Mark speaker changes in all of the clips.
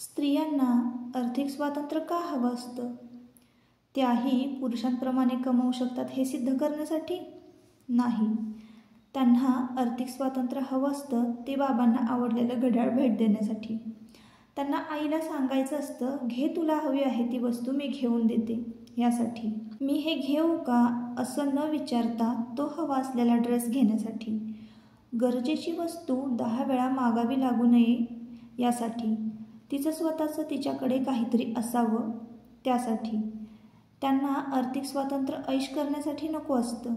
Speaker 1: स्त्रियांना आर्थिक स्वातंत्र्य का हवं असतं? त्याही पुरुषांप्रमाणे कमवू शकतात हे सिद्ध करण्यासाठी? नाही. त्यांना आर्थिक स्वातंत्र्य हवं असतं ते बाबांना आवडलेलं घड्याळ भेट देण्यासाठी. त्यांना आईला सांगायचं असतं, घे तुला हवी आहे ती वस्तू मी घेऊन देते यासाठी. मी हे घेऊ का असं न विचारता तो हवा असलेला ड्रेस घेण्यासाठी. गरजेची वस्तू 10 वेळा मागावी लागू नये यासाठी. तिचं स्वतःचं तिच्याकडे काहीतरी असावं त्यासाठी. त्यांना आर्थिक स्वातंत्र्य ऐश करण्यासाठी नको असतं.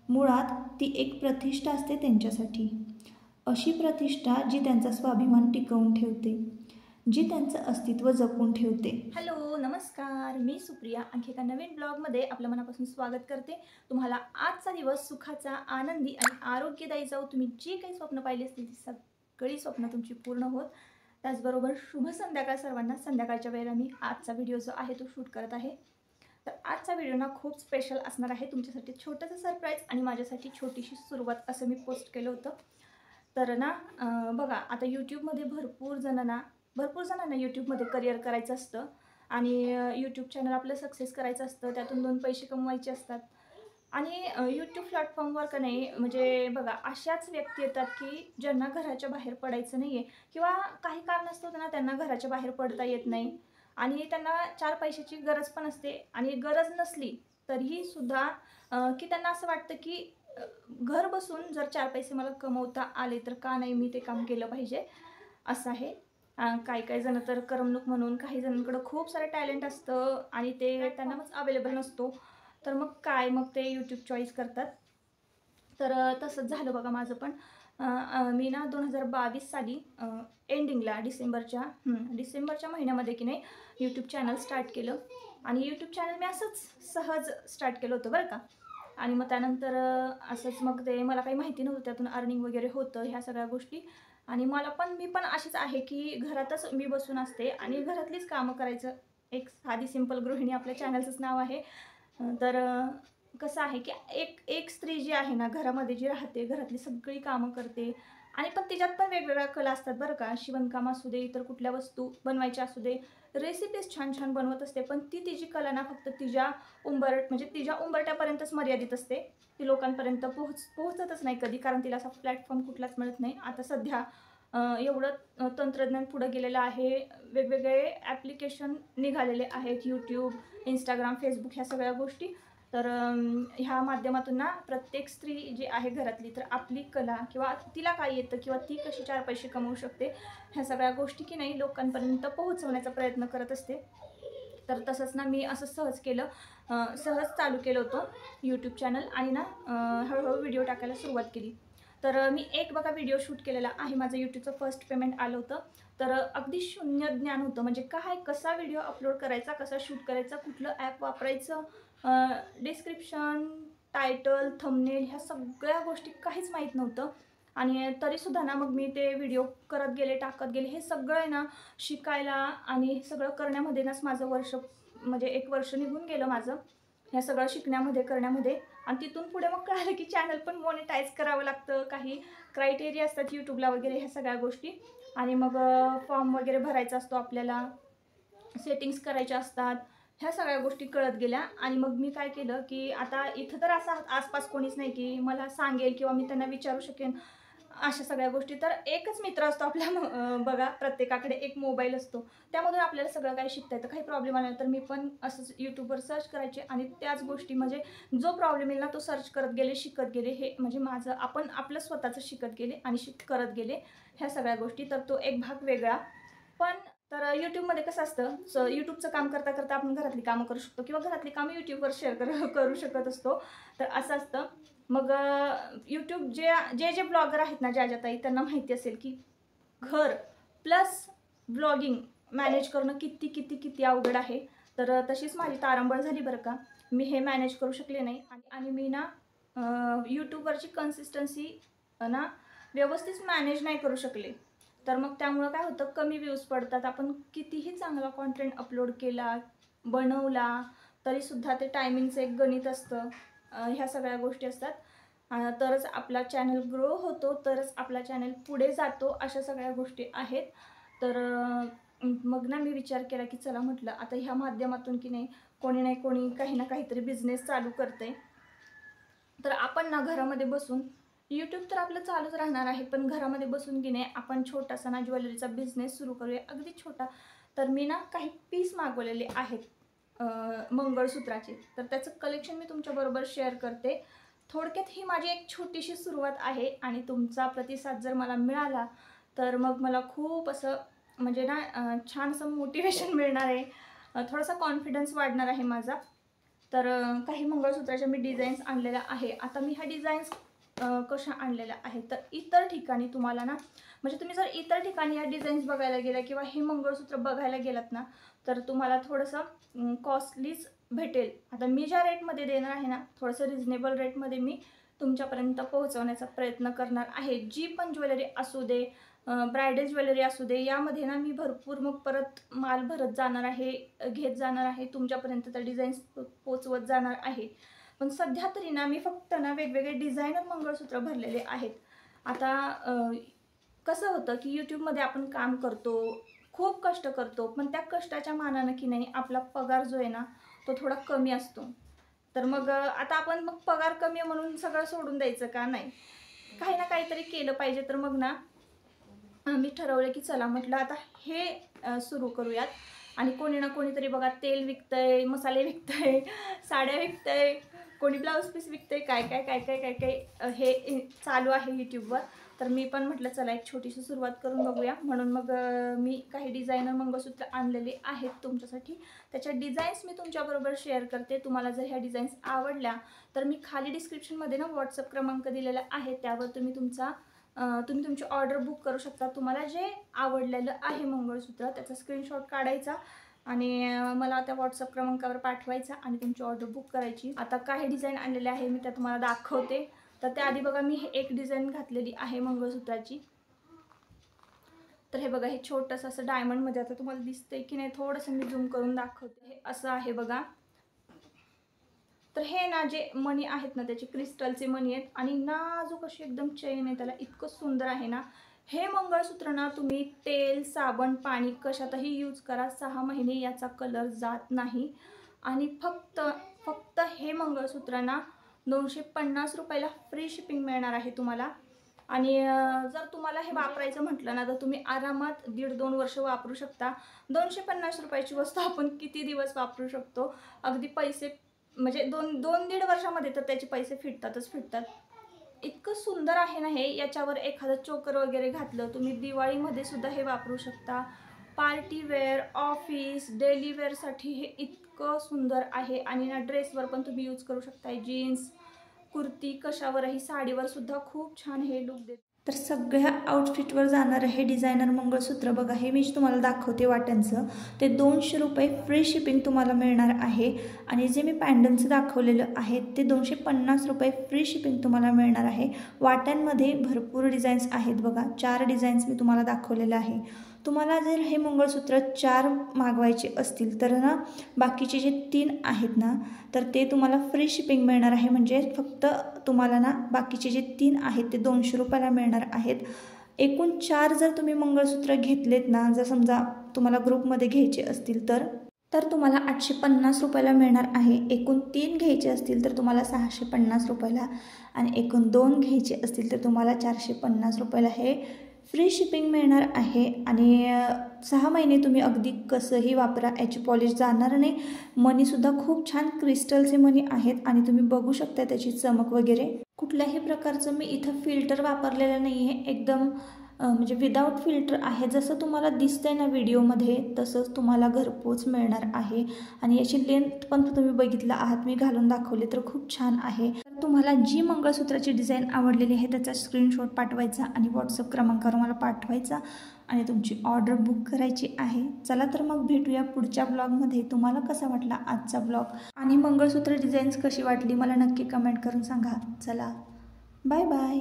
Speaker 1: मुळात ती एक प्रतिष्ठा असते त्यांच्यासाठी. अशी प्रतिष्ठा जी त्यांचा स्वाभिमान टिकवून ठेवते, जी त्यांचं अस्तित्व जपून ठेवते.
Speaker 2: हॅलो, नमस्कार. मी सुप्रिया आणखी एका नवीन ब्लॉगमध्ये आपलं मनापासून स्वागत करते. तुम्हाला आजचा दिवस सुखाचा, आनंदी आणि आरोग्यदायी जाऊ. तुम्ही जी काही स्वप्न पाहिली असतील ती सगळी स्वप्न तुमची पूर्ण होत. त्याचबरोबर शुभ संध्याकाळ सर्वांना. संध्याकाळच्या वेळेला मी आजचा व्हिडिओ जो आहे तो शूट करत आहे. तर आजचा व्हिडिओ ना खूप स्पेशल असणार आहे. तुमच्यासाठी छोटंसं सरप्राईज आणि माझ्यासाठी छोटीशी सुरुवात असं मी पोस्ट केलं होतं. तर ना बघा, आता यूट्यूबमध्ये भरपूर जणांना यूट्यूबमध्ये करिअर करायचं असतं आणि यूट्यूब चॅनल आपलं सक्सेस करायचं असतं, त्यातून 2 पैसे कमवायचे असतात. आणि यूट्यूब प्लॅटफॉर्मवर का नाही, म्हणजे बघा, अशाच व्यक्ती येतात की ज्यांना घराच्या बाहेर पडायचं नाही आहे किंवा काही कारणास्तव त्यांना घराच्या बाहेर पडता येत नाही आणि त्यांना 4 पैशाची गरज पण असते आणि गरज नसली तरीही सुद्धा की त्यांना असं वाटतं की घर बसून जर 4 पैसे मला कमवता आले तर का नाही मी ते काम केलं पाहिजे, असं आहे. काही जण तर करमणूक म्हणून, काही जणांकडं खूप सारं टॅलेंट असतं आणि ते त्यांना मग अवेलेबल नसतो, तर मग ते यूट्यूब चॉईस करतात. तर तसंच झालं बघा माझं पण. मी ना 2022 साली एंडिंगला डिसेंबरच्या महिन्यामध्ये की नाही यूट्यूब चॅनल स्टार्ट केलं. आणि यूट्यूब चॅनल मी असंच सहज स्टार्ट केलं होतं बरं का. आणि मग त्यानंतर असंच मग ते मला काही माहिती नव्हतं त्यातून अर्निंग वगैरे होतं ह्या सगळ्या गोष्टी. आणि मी पण अशीच आहे की घरातच मी बसून असते आणि घरातलीच कामं करायचं. एक साधी सिंपल गृहिणी आपल्या चॅनलचंच नाव आहे. तर कसं आहे की एक स्त्री जी आहे ना, घरामध्ये जी राहते, घरातली सगळी कामं करते आणि पण तिच्यात पण वेगवेगळ्या कला असतात बरं का. शिवणकाम असू दे, इतर कुठल्या वस्तू बनवायच्या असू दे, रेसिपीज छान छान बनवत असते. पण तिची कला ना फक्त तिच्या उंबरट्यापर्यंतच मर्यादित असते. ती लोकांपर्यंत पोहोचतच नाही कधी, कारण तिला असा प्लॅटफॉर्म कुठलाच मिळत नाही. आता सध्या एवढं तंत्रज्ञान पुढं गेलेलं आहे, वेगवेगळे ॲप्लिकेशन निघालेले आहेत, यूट्यूब, इंस्टाग्राम, फेसबुक ह्या सगळ्या गोष्टी. तर ह्या माध्यमातून ना प्रत्येक स्त्री जी आहे घरातली, तर आपली कला किंवा तिला काय येतं किंवा ती कशी 4 पैसे कमवू शकते ह्या सगळ्या गोष्टी की नाही लोकांपर्यंत पोहोचवण्याचा प्रयत्न करत असते. तर तसंच ना मी असं सहज चालू केलं होतं यूट्यूब चॅनल आणि ना हळूहळू व्हिडिओ टाकायला सुरुवात केली. तर मी एक बघा व्हिडिओ शूट केलेला आहे. माझं यूट्यूबचं फर्स्ट पेमेंट आलं होतं. तर अगदी शून्य ज्ञान होतं, म्हणजे कसा व्हिडिओ अपलोड करायचा, कसा शूट करायचा, कुठलं ॲप वापरायचं, डिस्क्रिप्शन, टायटल, थंबनेल ह्या सगळ्या गोष्टी काहीच माहीत नव्हतं. आणि तरीसुद्धा ना मग मी ते व्हिडिओ करत गेले, टाकत गेले. हे सगळं आहे ना शिकायला आणि हे सगळं करण्यामध्ये नाच माझं म्हणजे 1 वर्ष निघून गेलं माझं ह्या सगळं शिकण्यामध्ये, करण्यामध्ये. आणि तिथून पुढे मग कळालं की चॅनल पण मोनेटाईज करावं लागतं, काही क्रायटेरिया असतात यूट्यूबला वगैरे ह्या सगळ्या गोष्टी. आणि मग फॉर्म वगैरे भरायचा असतो आपल्याला, सेटिंग्स करायच्या असतात, ह्या सगळ्या गोष्टी कळत गेल्या. आणि मग मी काय केलं की आता इथं तर असं आसपास कोणीच नाही की मला सांगेल किंवा मी त्यांना विचारू शकेन अशा सगळ्या गोष्टी. तर एकच मित्र असतो आपल्या बघा, प्रत्येकाकडे एक मोबाईल असतो, त्यामधून आपल्याला सगळं काही शिकता येतं. काही प्रॉब्लेम आला तर मी पण असंच यूट्यूबवर सर्च करायचे आणि त्याच गोष्टी, म्हणजे जो प्रॉब्लेम येईल ना तो सर्च करत गेले, शिकत गेले. हे म्हणजे आपण आपलं स्वतःचं शिकत गेले आणि करत गेले ह्या सगळ्या गोष्टी. तर तो एक भाग वेगळा. पण तर यूट्यूबमध्ये कसं असतं, यूट्यूबचं काम करता करता आपण घरातली कामं करू शकतो किंवा घरातली कामं यूट्यूबवर शेअर करू शकत असतो. तर असं असतं. मग यूट्यूब जे ब्लॉगर आहेत ना, ज्या ताई, त्यांना माहिती असेल की घर प्लस ब्लॉगिंग मॅनेज करणं किती किती किती अवघड आहे. तर तशीच माझी तारंबळ झाली बरं का. मी हे मॅनेज करू शकले नाही आणि मी ना यूट्यूबवरची कन्सिस्टन्सी ना व्यवस्थित मॅनेज नाही करू शकले. तर मग त्यामुळं काय होतं, कमी व्ह्यूज पडतात. आपण कितीही चांगला कॉन्टेंट अपलोड केला, बनवला, तरीसुद्धा ते टायमिंगचं एक गणित असतं. ह्या सगळ्या गोष्टी असतात. तरच आपला चॅनल ग्रो होतो, तरच आपला चॅनल पुढे जातो, अशा सगळ्या गोष्टी आहेत. तर मग ना मी विचार केला की चला म्हटलं आता ह्या माध्यमातून की नाही कोणी काही ना काहीतरी बिझनेस चालू करते, तर आपण ना घरामध्ये बसून यूट्यूब तर आपलं चालूच राहणार आहे, पण घरामध्ये बसून की नाही आपण छोटासा ना ज्वेलरीचा बिझनेस सुरू करूया, अगदी छोटा. तर मी ना काही पीस मागवलेले आहेत मंगळसूत्राचे, तर त्याचं कलेक्शन मी तुमच्याबरोबर शेअर करते. थोडक्यात ही माझी एक छोटीशी सुरुवात आहे आणि तुमचा प्रतिसाद जर मला मिळाला तर मग मला खूप असं म्हणजे ना छान असं मोटिवेशन मिळणार आहे, थोडासा कॉन्फिडन्स वाढणार आहे माझा. तर काही मंगळसूत्राच्या मी डिझाईन्स आणलेल्या आहे. आता मी ह्या डिझाईन्स कशा आणलेल्या आहेत तर इतर ठिकाणी तुम्हाला ना म्हणजे तुम्ही जर इतर ठिकाणी या डिझाईन्स बघायला गेला किंवा हे मंगळसूत्र बघायला गेलात ना तर तुम्हाला थोडंसं कॉस्टलीच भेटेल. आता मी ज्या रेटमध्ये देणार आहे ना थोडंसं रिजनेबल रेटमध्ये मी तुमच्यापर्यंत पोहोचवण्याचा प्रयत्न करणार आहे. जी पण ज्वेलरी असू दे, ब्रायडल ज्वेलरी असू दे, यामध्ये ना मी भरपूर मग परत माल भरत जाणार आहे, घेत जाणार आहे, तुमच्यापर्यंत त्या डिझाईन्स पोचवत जाणार आहे. पण सध्या तरी ना मी फक्त ना वेगवेगळे डिझायनर मंगळसूत्र भरलेले आहेत. आता कसं होतं की यूट्यूबमध्ये आपण काम करतो, खूप कष्ट करतो, पण त्या कष्टाच्या मानानं की नाही आपला पगार जो आहे ना तो थोडा कमी असतो. तर मग आता आपण मग पगार कमी आहे म्हणून सगळं सोडून द्यायचं का? नाही, काही ना काहीतरी केलं पाहिजे. तर मग ना मी ठरवलं की चला म्हटलं आता हे सुरू करूयात. आणि कोणी ना कोणीतरी बघा तेल विकतंय, मसाले विकतंय, साड्या विकतंय, कोणी ब्लाऊज पीस विकतंय, काय काय काय काय काय काय हे चालू आहे यूट्यूबवर. तर मी पण म्हटलं चला एक छोटीशी सुरुवात करून बघूया, म्हणून मग मी काही डिझायनर मंगळसूत्र आणलेले आहेत तुमच्यासाठी. त्याच्या डिझाईन्स मी तुमच्याबरोबर शेअर करते. तुम्हाला जर ह्या डिझाईन्स आवडल्या तर मी खाली डिस्क्रिप्शनमध्ये ना व्हॉट्सअप क्रमांक दिलेला आहे, त्यावर तुम्ही तुमची ऑर्डर बुक करू शकता. तुम्हाला जे आवडलेलं आहे मंगळसूत्र त्याचा स्क्रीनशॉट काढायचा आणि मला त्या व्हॉट्सअप क्रमांकावर पाठवायचा आणि तुमची ऑर्डर बुक करायची. आता काही डिझाईन आणलेले आहे मी त्या तुम्हाला दाखवते. तर त्याआधी बघा मी हे एक डिझाईन घातलेली आहे मंगळसूत्राची. तर हे बघा, हे छोटंसं असं डायमंडमध्ये, आता तुम्हाला दिसतंय की नाही थोडंसं मी झूम करून दाखवते. हे असं आहे बघा. तर हे ना जे मणी आहेत ना त्याचे क्रिस्टलचे मणी आहेत आणि नाजूक अशी एकदम चेन आहे, त्याला इतकं सुंदर आहे ना. हे मंगळसूत्र ना तुम्ही तेल, साबण, पाणी कशातही यूज करा, 6 महिने याचा कलर जात नाही. आणि फक्त हे मंगळसूत्र ना 250 रुपयाला फ्री शिपिंग मिळणार आहे तुम्हाला. आणि जर तुम्हाला हे वापरायचं म्हटलं ना तर तुम्ही आरामात 1.5-2 वर्ष वापरू शकता. 250 रुपयाची वस्तू आपण किती दिवस वापरू शकतो. अगदी पैसे म्हणजे 2-1.5 वर्षामध्ये तर त्याचे पैसे फिटतात. इतकं सुंदर आहे ना हे. याच्यावर एखादं चोकर वगैरे घातलं तुम्ही दिवाळीमध्ये सुद्धा हे वापरू शकता. पार्टी वेअर, ऑफिस, डेली वेअरसाठी हे इतकं सुंदर आहे. आणि ना ड्रेसवर पण तुम्ही यूज करू शकता. जीन्स, कुर्ती, कशावरही, साडीवर सुद्धा खूप छान हे लुक देते.
Speaker 1: तर सगळ्या आउटफिटवर जाणारं हे डिझायनर मंगळसूत्र बघा, हे मी तुम्हाला दाखवते वाट्यांचं. ते 200 रुपये फ्री शिपिंग तुम्हाला मिळणार आहे. आणि जे मी पॅन्डलचं दाखवलेलं आहे ते 250 रुपये फ्री शिपिंग तुम्हाला मिळणार आहे. वाट्यांमध्ये भरपूर डिझाईन्स आहेत बघा. 4 डिझाईन्स मी तुम्हाला दाखवलेलं आहे. तुम्हाला जर हे मंगळसूत्र 4 मागवायचे असतील तर ना बाकीचे जे 3 आहेत ना तर ते तुम्हाला फ्री शिपिंग मिळणार आहे. म्हणजे फक्त तुम्हाला ना बाकीचे जे 3 आहेत ते 200 रुपयाला मिळणार आहेत. एकूण 4 जर तुम्ही मंगळसूत्र घेतलेत ना, जर समजा तुम्हाला ग्रुपमध्ये घ्यायचे असतील तर तुम्हाला 850 रुपयाला मिळणार आहे. एकूण 3 घ्यायचे असतील तर तुम्हाला 650 रुपयाला आणि एकूण 2 घ्यायचे असतील तर तुम्हाला 450 रुपयाला हे फ्री शिपिंग मिळणार आहे. आणि 6 महिने तुम्ही अगदी कसंही वापरा, याची पॉलिश जाणार नाही. मनीसुद्धा खूप छान क्रिस्टलचे मनी आहेत आणि तुम्ही बघू शकता त्याची चमक वगैरे. कुठल्याही प्रकारचं मी इथं फिल्टर वापरलेलं नाही आहे. एकदम म्हणजे विदाऊट फिल्टर आहे. जसं तुम्हाला दिसतंय ना व्हिडिओमध्ये तसंच तुम्हाला घरपोच मिळणार आहे. आणि याची लेंथ पण तुम्ही बघितलं आहात, मी घालून दाखवले तर खूप छान आहे. तर तुम्हाला जी मंगळसूत्राची डिझाईन आवडलेली आहे त्याचा स्क्रीनशॉट पाठवायचा आणि व्हॉट्सअप क्रमांकावर मला पाठवायचा आणि तुमची ऑर्डर बुक करायची आहे. चला तर मग भेटूया पुढच्या ब्लॉगमध्ये. तुम्हाला कसा वाटला आजचा ब्लॉग आणि मंगळसूत्र डिझाईन्स कशी वाटली मला नक्की कमेंट करून सांगा. चला, बाय बाय.